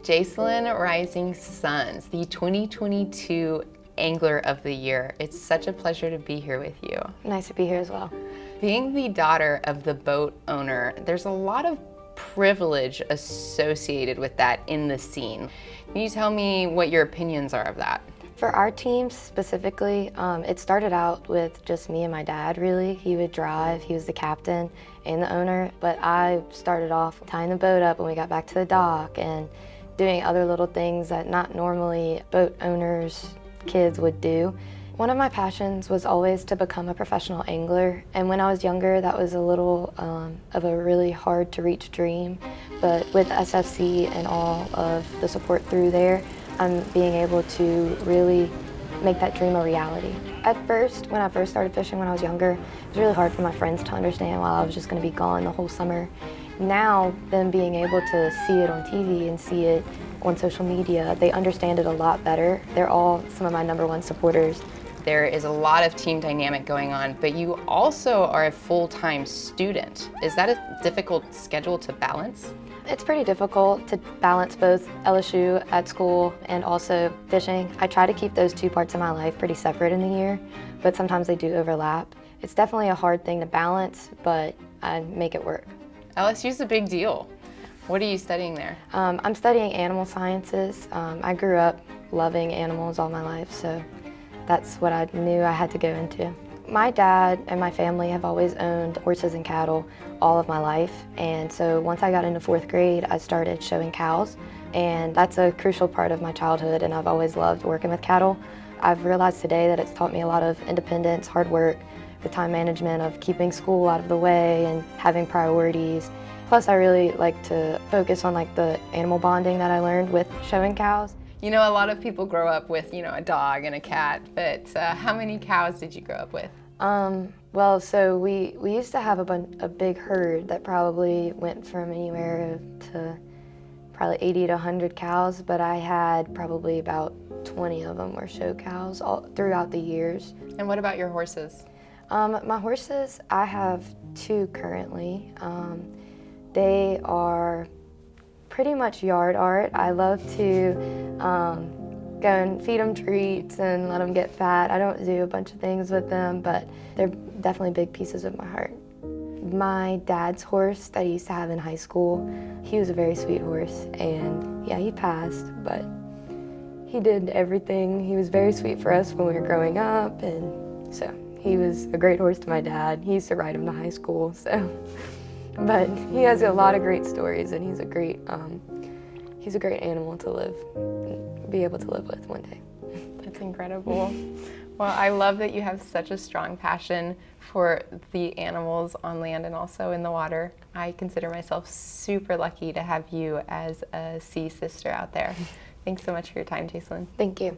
Jaselyn Rising Suns, the 2022 Angler of the Year. It's such a pleasure to be here with you. Nice to be here as well. Being the daughter of the boat owner, there's a lot of privilege associated with that in the scene. Can you tell me what your opinions are of that? For our team specifically, it started out with just me and my dad, really. He would drive, he was the captain and the owner, but I started off tying the boat up when we got back to the dock and doing other little things that not normally boat owners' kids would do. One of my passions was always to become a professional angler, and when I was younger that was a little of a really hard to reach dream, but with SFC and all of the support through there, I'm being able to really make that dream a reality. At first, when I first started fishing when I was younger, it was really hard for my friends to understand why I was just going to be gone the whole summer. Now, them being able to see it on TV and see it on social media, they understand it a lot better. They're all some of my #1 supporters. There is a lot of team dynamic going on, but you also are a full-time student. Is that a difficult schedule to balance? It's pretty difficult to balance both LSU at school and also fishing. I try to keep those two parts of my life pretty separate in the year, but sometimes they do overlap. It's definitely a hard thing to balance, but I make it work. LSU's a big deal. What are you studying there? I'm studying animal sciences. I grew up loving animals all my life, so that's what I knew I had to go into. My dad and my family have always owned horses and cattle all of my life, and so once I got into 4th grade, I started showing cows, and that's a crucial part of my childhood, and I've always loved working with cattle. I've realized today that it's taught me a lot of independence, hard work, the time management of keeping school out of the way and having priorities. Plus, I really like to focus on the animal bonding that I learned with showing cows. You know, a lot of people grow up with, a dog and a cat, but how many cows did you grow up with? Well, so we used to have a big herd that probably went from anywhere to probably 80 to 100 cows, but I had probably about 20 of them were show cows all throughout the years. And what about your horses? My horses, I have 2 currently. They are pretty much yard art. I love to go and feed them treats and let them get fat. I don't do a bunch of things with them, but they're definitely big pieces of my heart. My dad's horse that he used to have in high school, he was a very sweet horse, and yeah, he passed, but he did everything. He was very sweet for us when we were growing up, and so he was a great horse to my dad. He used to ride him to high school, so. But he has a lot of great stories, and he's a great animal to be able to live with one day. That's incredible. Well, I love that you have such a strong passion for the animals on land and also in the water. I consider myself super lucky to have you as a sea sister out there. Thanks so much for your time, Jaselyn. Thank you.